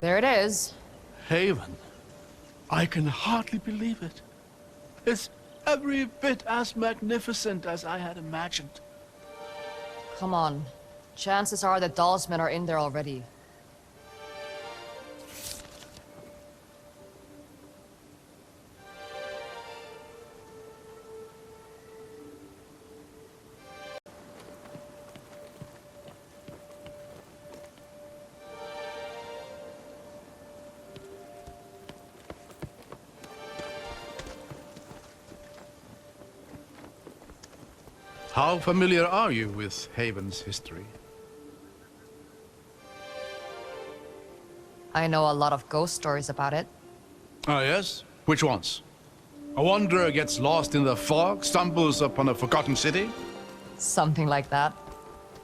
There it is. Haven. I can hardly believe it. It's every bit as magnificent as I had imagined. Come on. Chances are the Dollsmen are in there already. How familiar are you with Haven's history? I know a lot of ghost stories about it. Ah, yes? Which ones? A wanderer gets lost in the fog, stumbles upon a forgotten city? Something like that.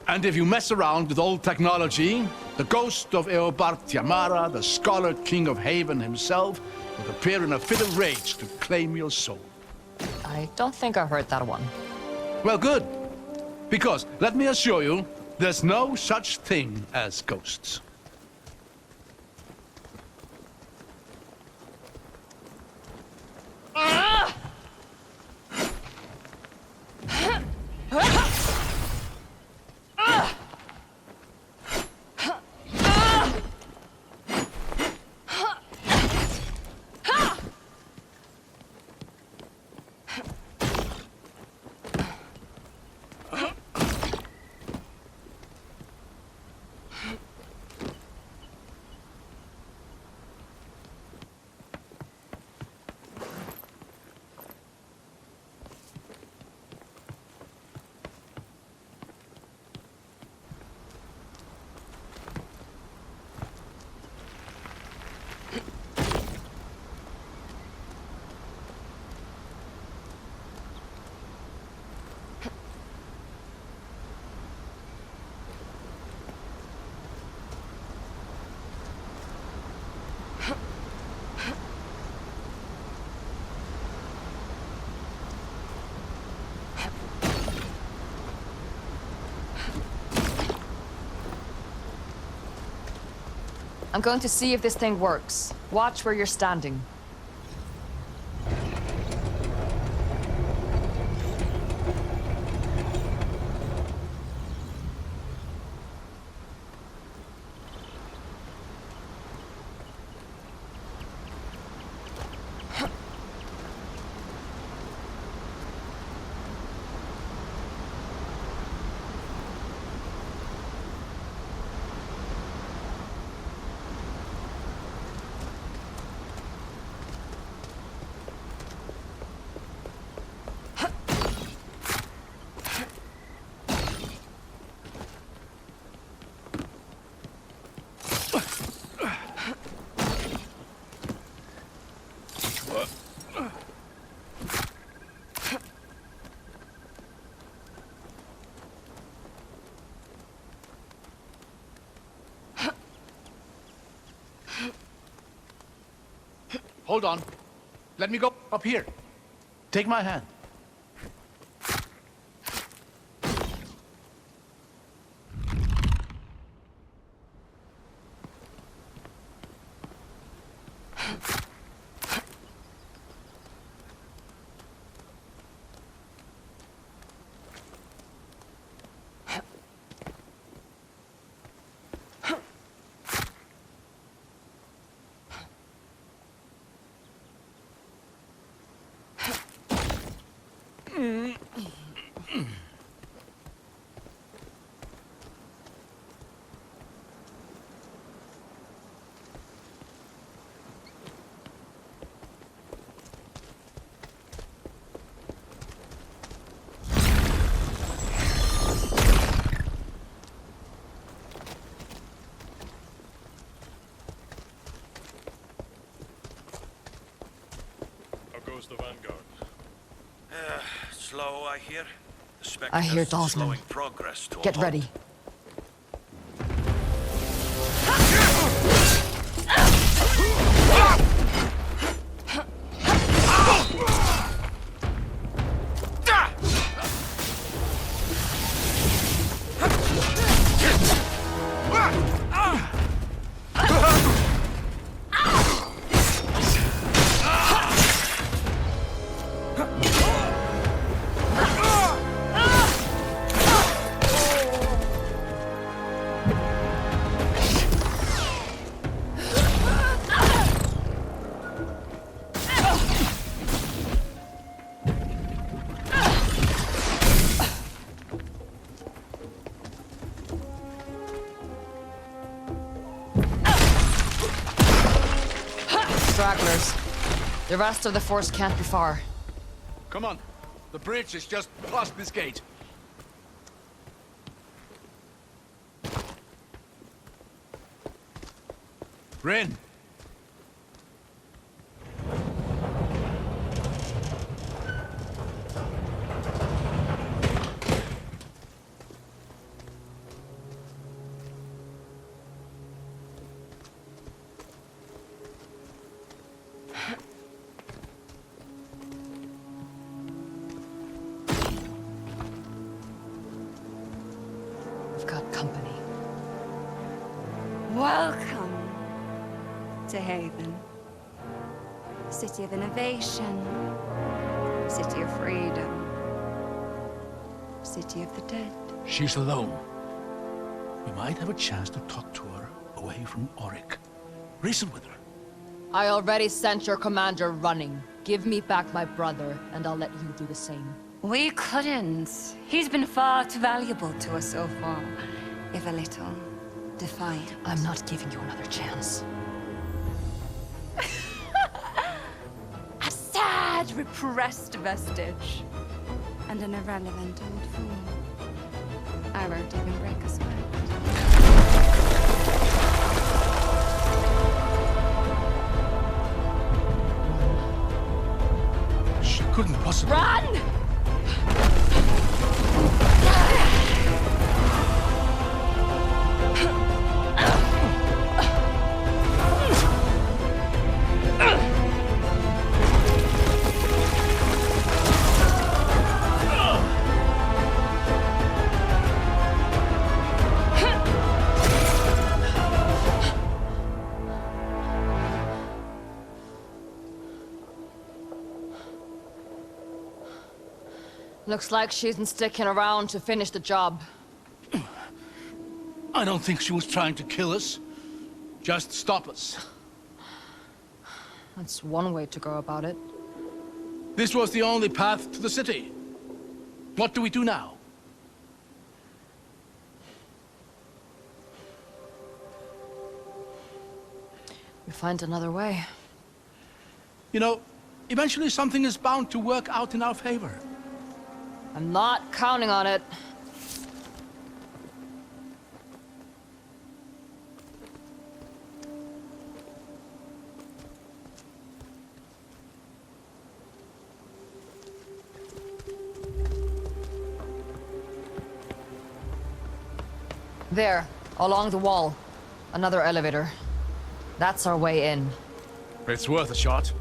And if you mess around with old technology, the ghost of Eobard Tiamara, the scholar king of Haven himself, will appear in a fit of rage to claim your soul. I don't think I heard that one. Well, good. Because, let me assure you, there's no such thing as ghosts. I'm going to see if this thing works. Watch where you're standing. Hold on. Let me go up here. Take my hand. The vanguard. Slow, I hear. The I hear spectacles Dollsman. slowing progress to a Get halt. ready. stragglers. The rest of the force can't be far. Come on. The bridge is just past this gate. Rin! We've got company. Welcome to Haven. City of innovation. City of freedom. City of the dead. She's alone. We might have a chance to talk to her away from Auric. Reason with her. I already sent your commander running. Give me back my brother, and I'll let you do the same. We couldn't. He's been far too valuable to us so far. If a little defiant. I'm not giving you another chance. A sad, repressed vestige. And an irrelevant old fool. I won't even break a sweat. She couldn't possibly... Run! Looks like she isn't sticking around to finish the job. I don't think she was trying to kill us. Just stop us. That's one way to go about it. This was the only path to the city. What do we do now? We find another way. You know, eventually something is bound to work out in our favor. I'm not counting on it. There, along the wall. Another elevator. That's our way in. It's worth a shot.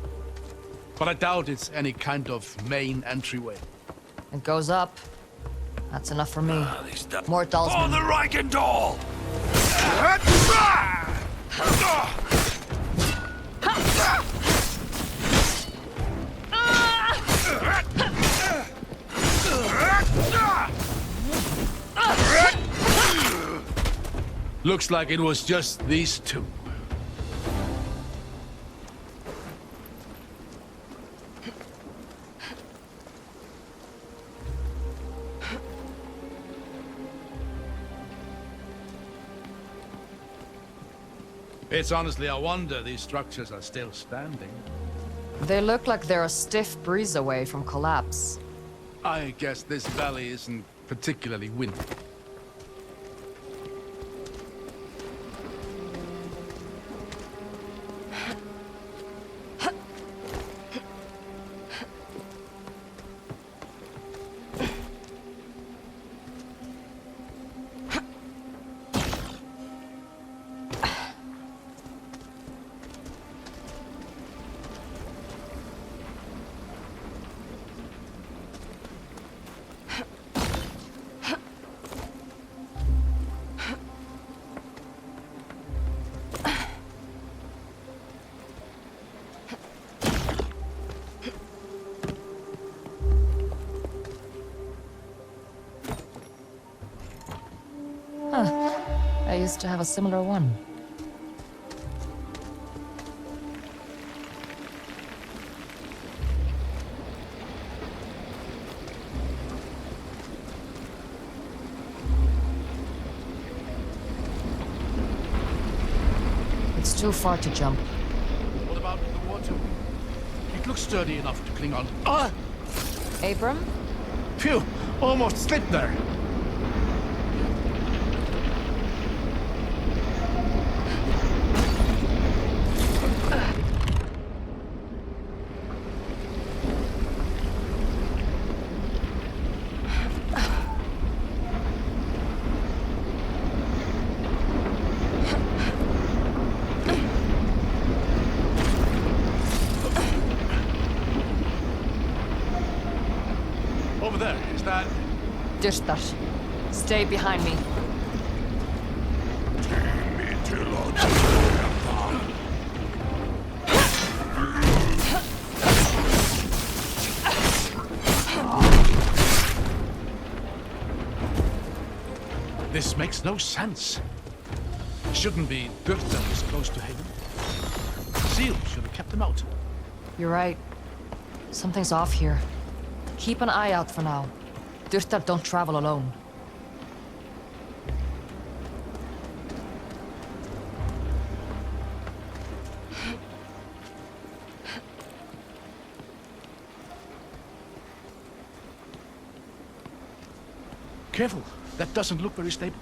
But I doubt it's any kind of main entryway. It goes up. That's enough for me. More Oh, Dalsmen. the Reichendahl! Looks like it was just these two. It's honestly a wonder these structures are still standing. They look like they're a stiff breeze away from collapse. I guess this valley isn't particularly windy. I used to have a similar one. It's too far to jump. What about the bottom. It looks sturdy enough to cling on. Ah! Abram? Phew! Almost slipped there. Over there, is that... Dishtar. Stay behind me. This makes no sense. Shouldn't be Dürter this close to Haven. Seal should have kept them out. You're right. Something's off here. Keep an eye out for now. Dürter don't travel alone. Careful, that doesn't look very stable.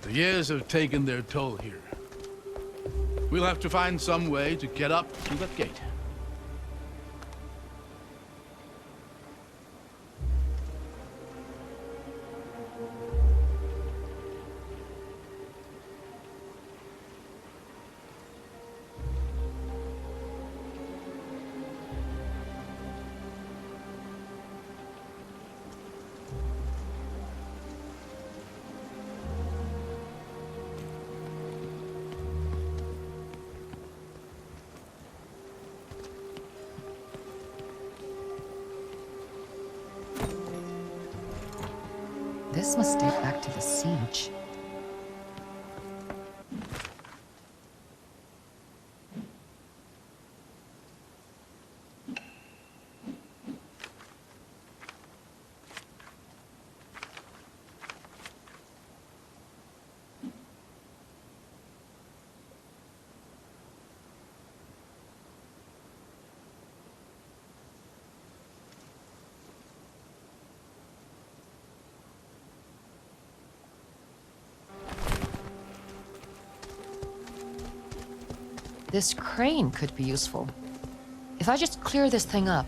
The years have taken their toll here. We'll have to find some way to get up to that gate. This must date back to the siege. This crane could be useful. If I just clear this thing up.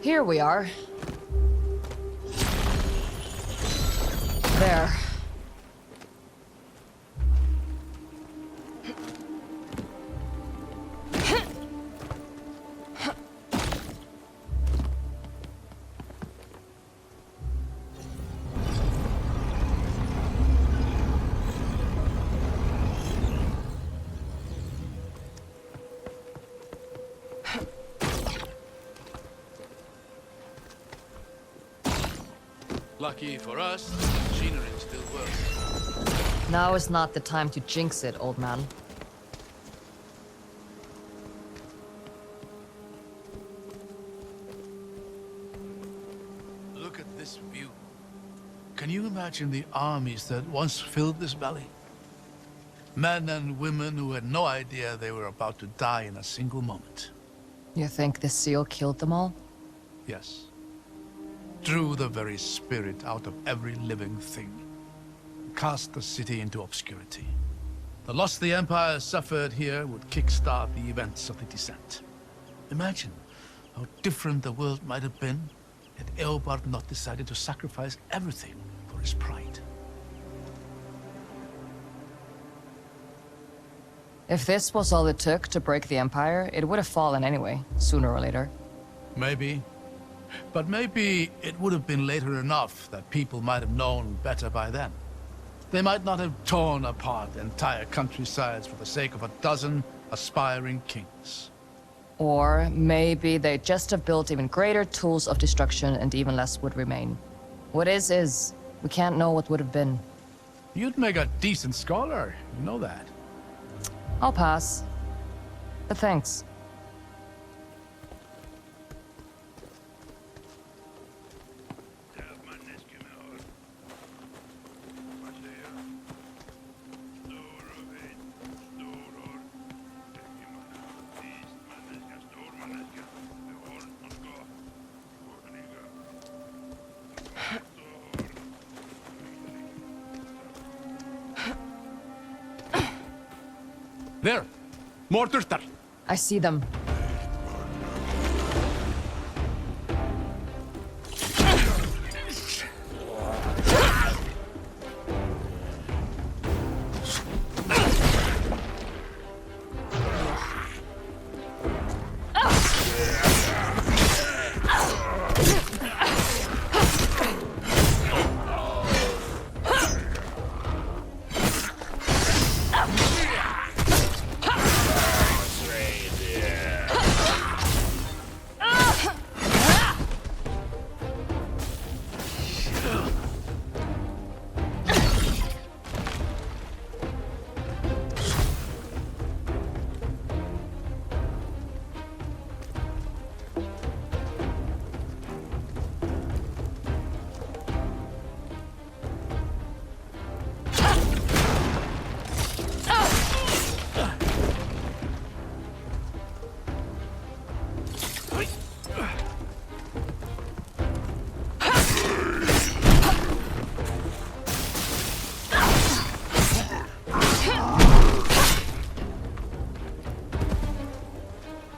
Here we are. There. Lucky for us, the machinery still works. Now is not the time to jinx it, old man. Look at this view. Can you imagine the armies that once filled this valley? Men and women who had no idea they were about to die in a single moment. You think the seal killed them all? Yes. Drew the very spirit out of every living thing. Cast the city into obscurity. The loss the Empire suffered here would kickstart the events of the descent. Imagine how different the world might have been had Eobard not decided to sacrifice everything for his pride. If this was all it took to break the Empire, it would have fallen anyway, sooner or later. Maybe. But maybe it would have been later enough that people might have known better by then. They might not have torn apart entire countrysides for the sake of a dozen aspiring kings. Or maybe they just have built even greater tools of destruction and even less would remain. What is. We can't know what would have been. You'd make a decent scholar, you know that. I'll pass. But thanks. There! More Turtar! I see them.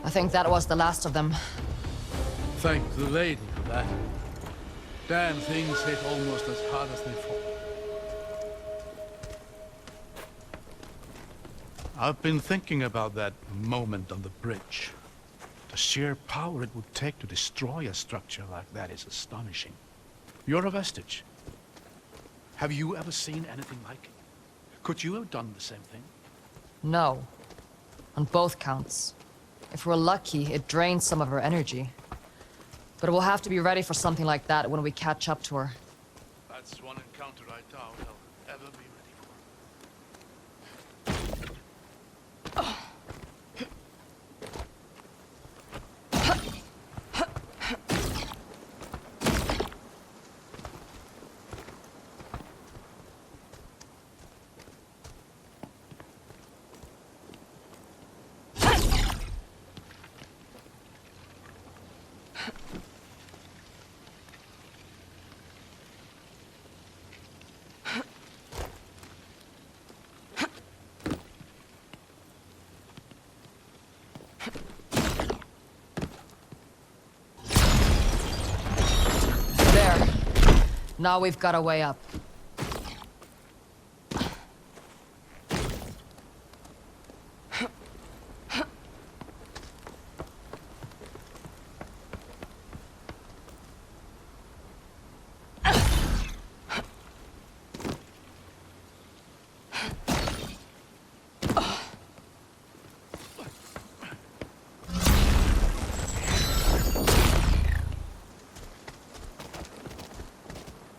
I think that was the last of them. Thank the lady for that. Damn things hit almost as hard as they fall. I've been thinking about that moment on the bridge. The sheer power it would take to destroy a structure like that is astonishing. You're a vestige. Have you ever seen anything like it? Could you have done the same thing? No. On both counts. If we're lucky, it drains some of her energy. But we'll have to be ready for something like that when we catch up to her. That's one encounter I doubt I'll ever be ready for. There. Now we've got a way up.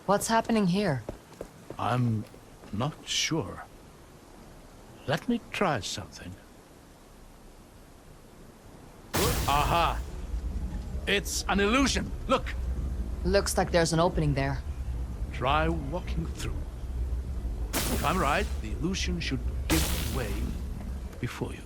What's happening here? I'm not sure. Let me try something. Aha! It's an illusion! Look! Looks like there's an opening there. Try walking through. If I'm right, the illusion should give way before you.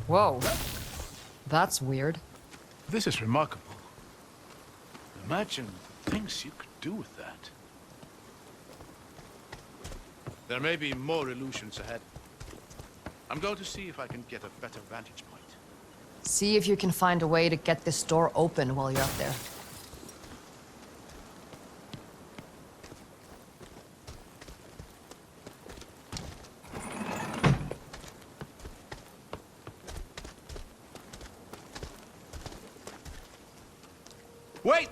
Whoa. That's weird. This is remarkable. Imagine the things you could do with that. There may be more illusions ahead. I'm going to see if I can get a better vantage point. See if you can find a way to get this door open while you're up there.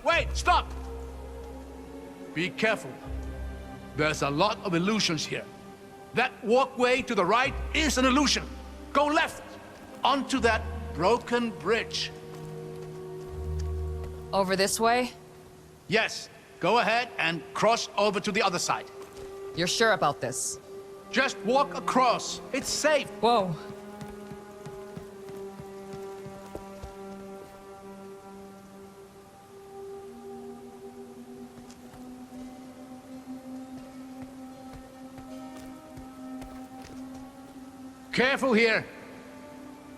Wait, stop! Be careful. There's a lot of illusions here. That walkway to the right is an illusion. Go left, onto that broken bridge. Over this way? Yes, go ahead and cross over to the other side. You're sure about this? Just walk across. It's safe. Whoa. Careful here.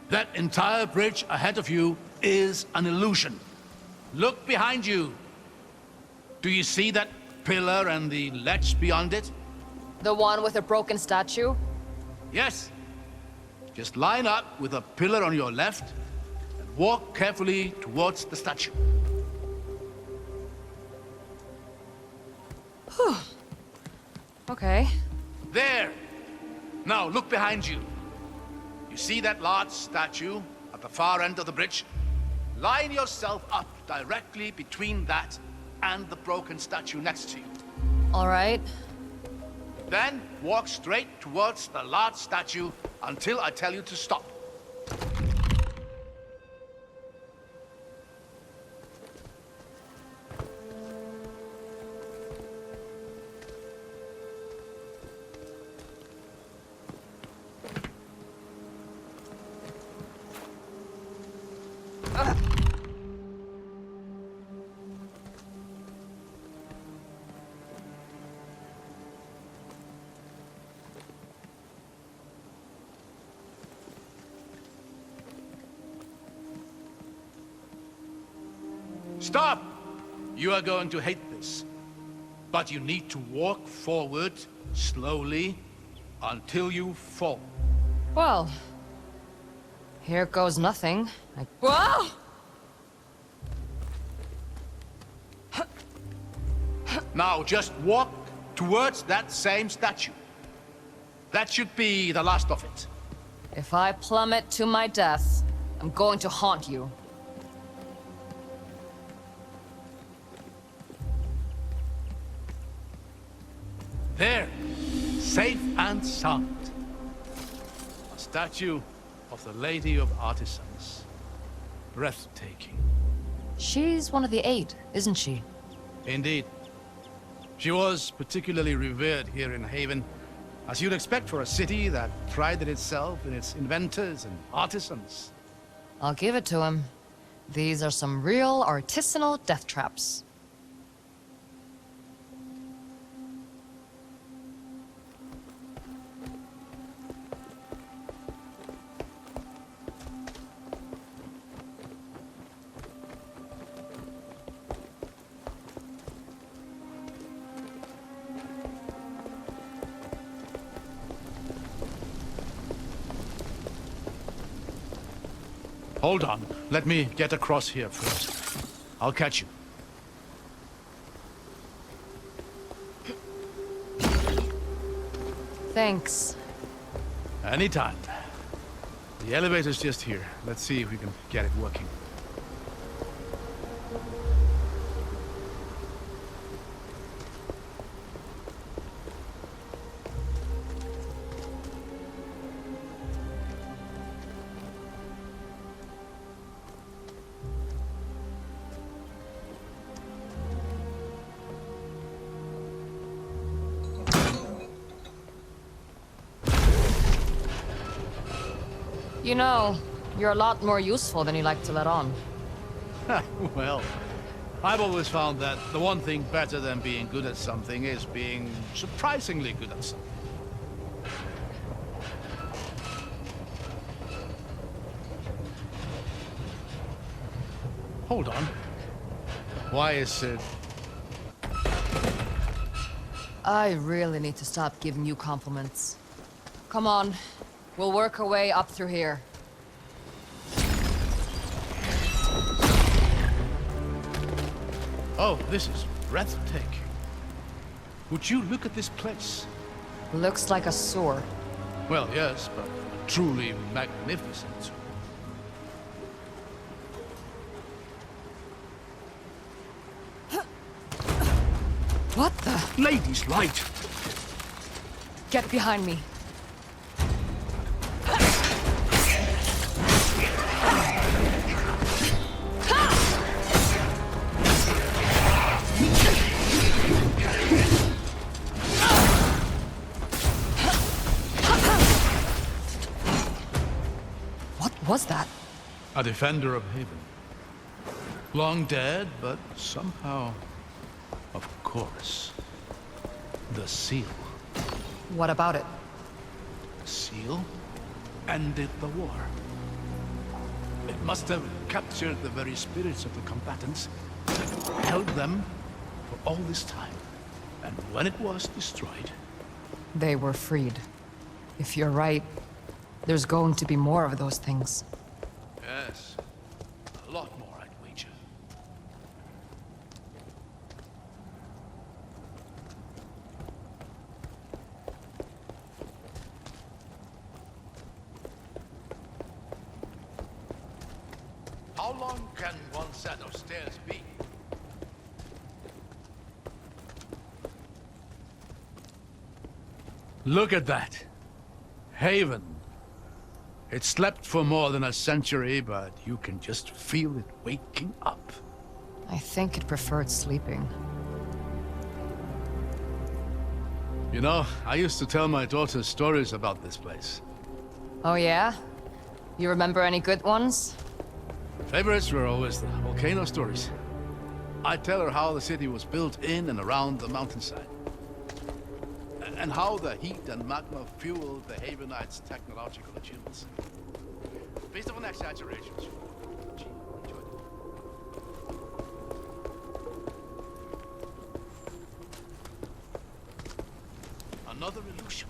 That entire bridge ahead of you is an illusion. Look behind you. Do you see that pillar and the ledge beyond it? The one with a broken statue? Yes. Just line up with a pillar on your left and walk carefully towards the statue. Okay. There. Now look behind you. You see that large statue at the far end of the bridge? Line yourself up directly between that and the broken statue next to you. All right. Then walk straight towards the large statue until I tell you to stop. Stop! You are going to hate this. But you need to walk forward slowly until you fall. Well, here goes nothing. Whoa! Now just walk towards that same statue. That should be the last of it. If I plummet to my death, I'm going to haunt you. There, safe and sound. A statue of the Lady of Artisans. Breathtaking. She's one of the 8, isn't she? Indeed. She was particularly revered here in Haven, as you'd expect for a city that prided itself in its inventors and artisans. I'll give it to him. These are some real artisanal death traps. Hold on. Let me get across here first. I'll catch you. Thanks. Anytime. The elevator's just here. Let's see if we can get it working. You know, you're a lot more useful than you like to let on. Well, I've always found that the one thing better than being good at something is being surprisingly good at something. Hold on. Why is it... I really need to stop giving you compliments. Come on, we'll work our way up through here. Oh, this is breathtaking. Would you look at this place? Looks like a sewer. Well, yes, but truly magnificent. What the? Ladies' light! Get behind me. What was that? A defender of Haven. Long dead, but somehow... Of course. The seal. What about it? The seal ended the war. It must have captured the very spirits of the combatants, held them for all this time. And when it was destroyed... They were freed. If you're right, there's going to be more of those things. Yes. A lot more, I'd wager. How long can one set of stairs be? Look at that. Haven. It slept for more than a century, but you can just feel it waking up. I think it preferred sleeping. You know, I used to tell my daughters stories about this place. Oh yeah? You remember any good ones? Favorites were always the volcano stories. I'd tell her how the city was built in and around the mountainside. And how the heat and magma fueled the Havenites' technological achievements. Based on exaggerations. Gee, enjoy it. Another illusion.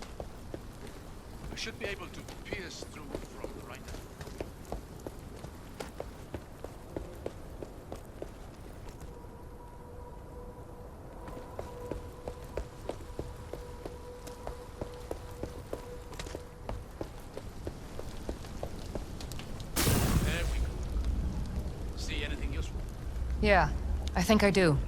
We should be able to pierce through from the right. There we go. See anything useful? Yeah, I think I do.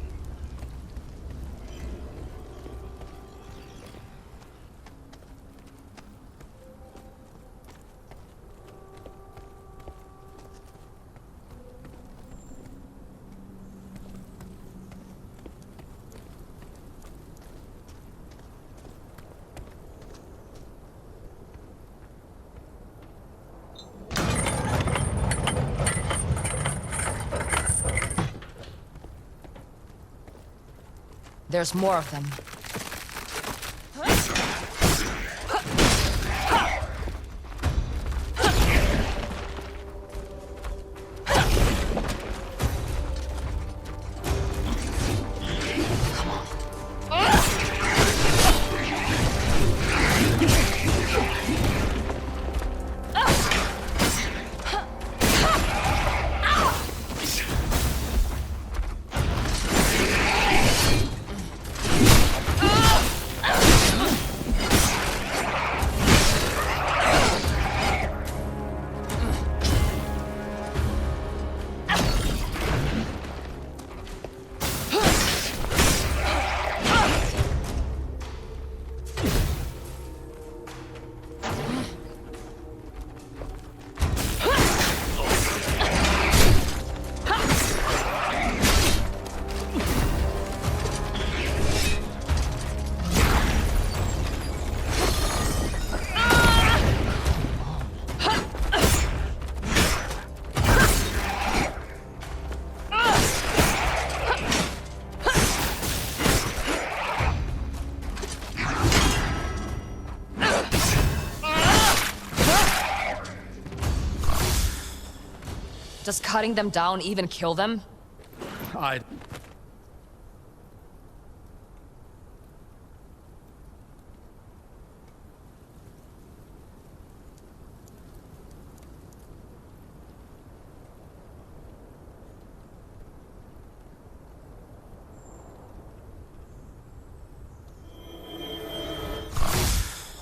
There's more of them. Does cutting them down even kill them? I...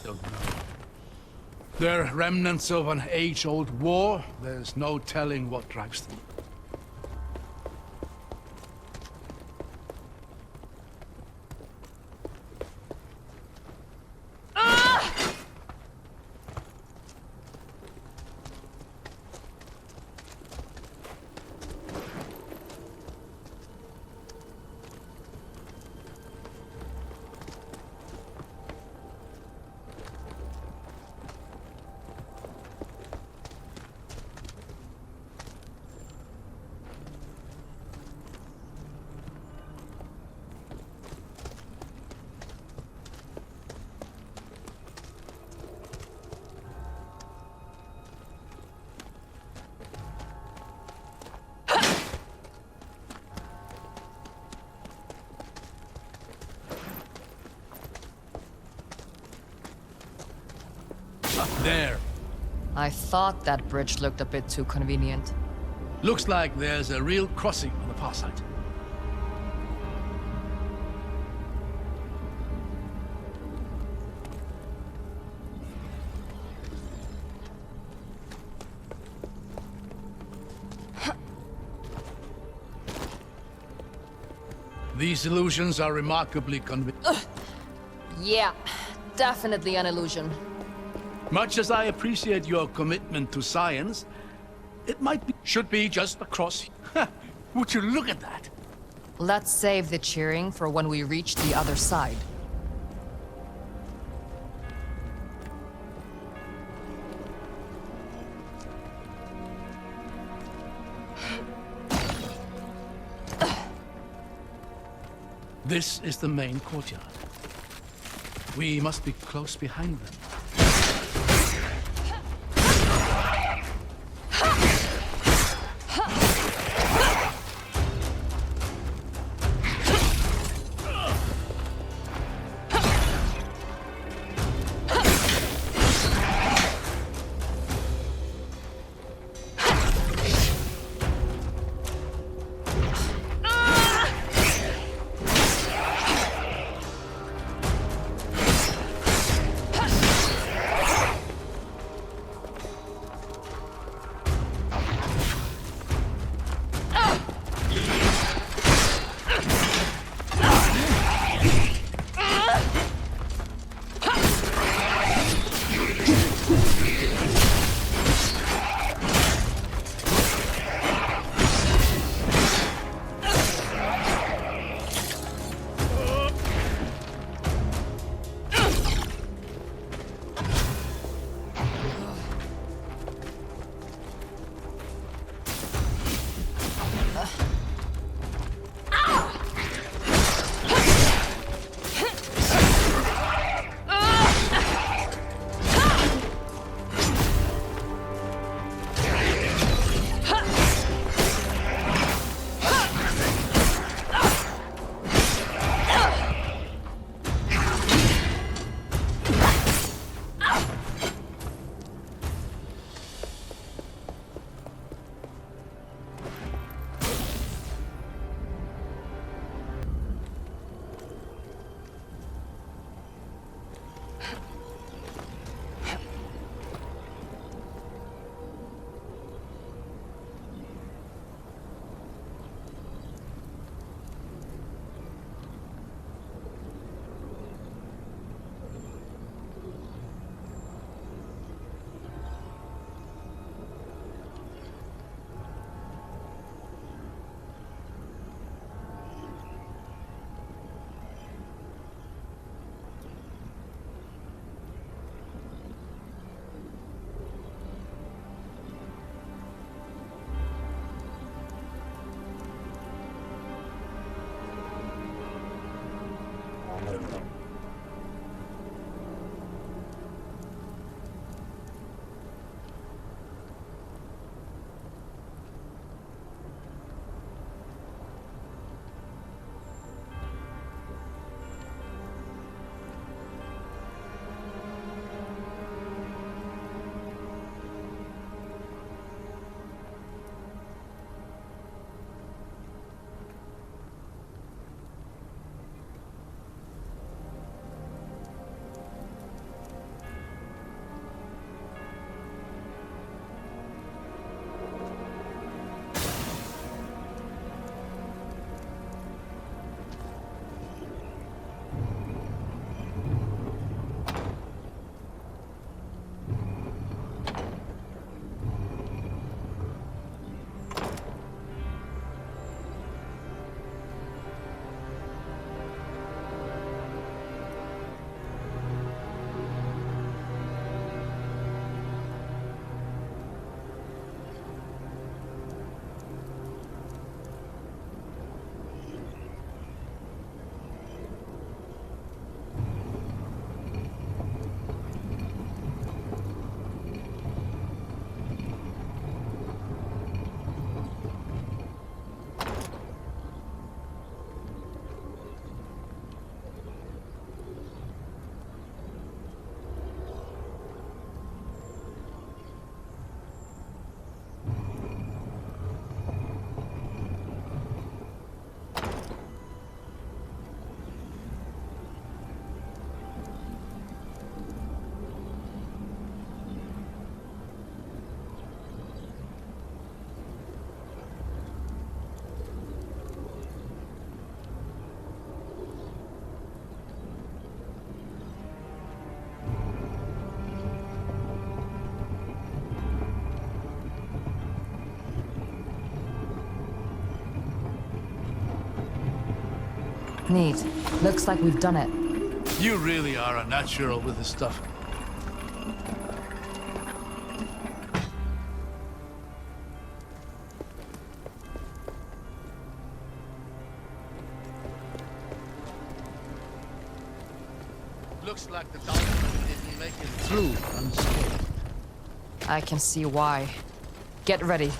don't know. They're remnants of an age-old war. There's no telling what drives them. There. I thought that bridge looked a bit too convenient. Looks like there's a real crossing on the far side. These illusions are remarkably convincing. Yeah, definitely an illusion. Much as I appreciate your commitment to science, it should be just across. Would you look at that? Let's save the cheering for when we reach the other side. This is the main courtyard. We must be close behind them. Neat. Looks like we've done it. You really are a natural with this stuff. Looks like the dolphin didn't make it through unscathed. I can see why. Get ready.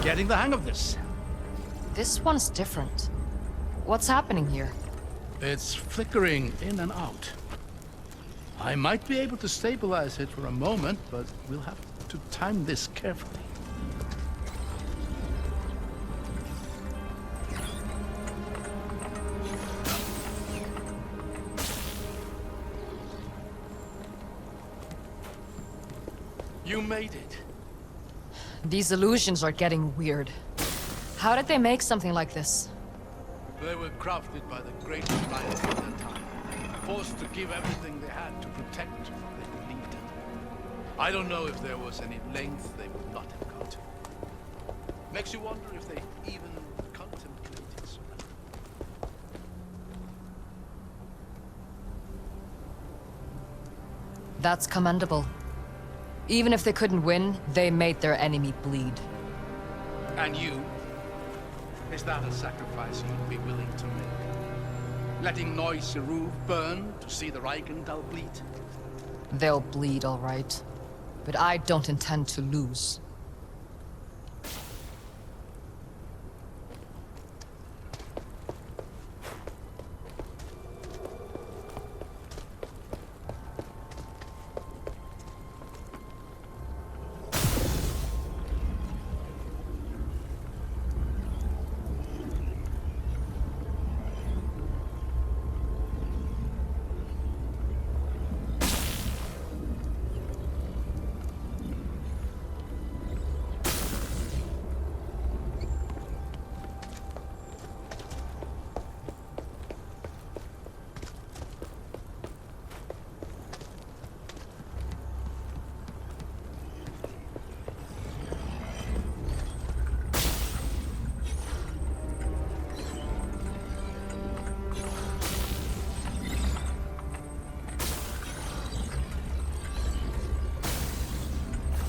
Getting the hang of this. This one's different. What's happening here? It's flickering in and out. I might be able to stabilize it for a moment, but we'll have to time this carefully. You made it. These illusions are getting weird. How did they make something like this? They were crafted by the greatest minds of their time, forced to give everything they had to protect what they believed in. I don't know if there was any length they would not have gone to. Makes you wonder if they even contemplated surrender. That's commendable. Even if they couldn't win, they made their enemy bleed. And you? Is that a sacrifice you'd be willing to make? Letting Noisiru burn to see the Reichenthal bleed? They'll bleed, all right. But I don't intend to lose.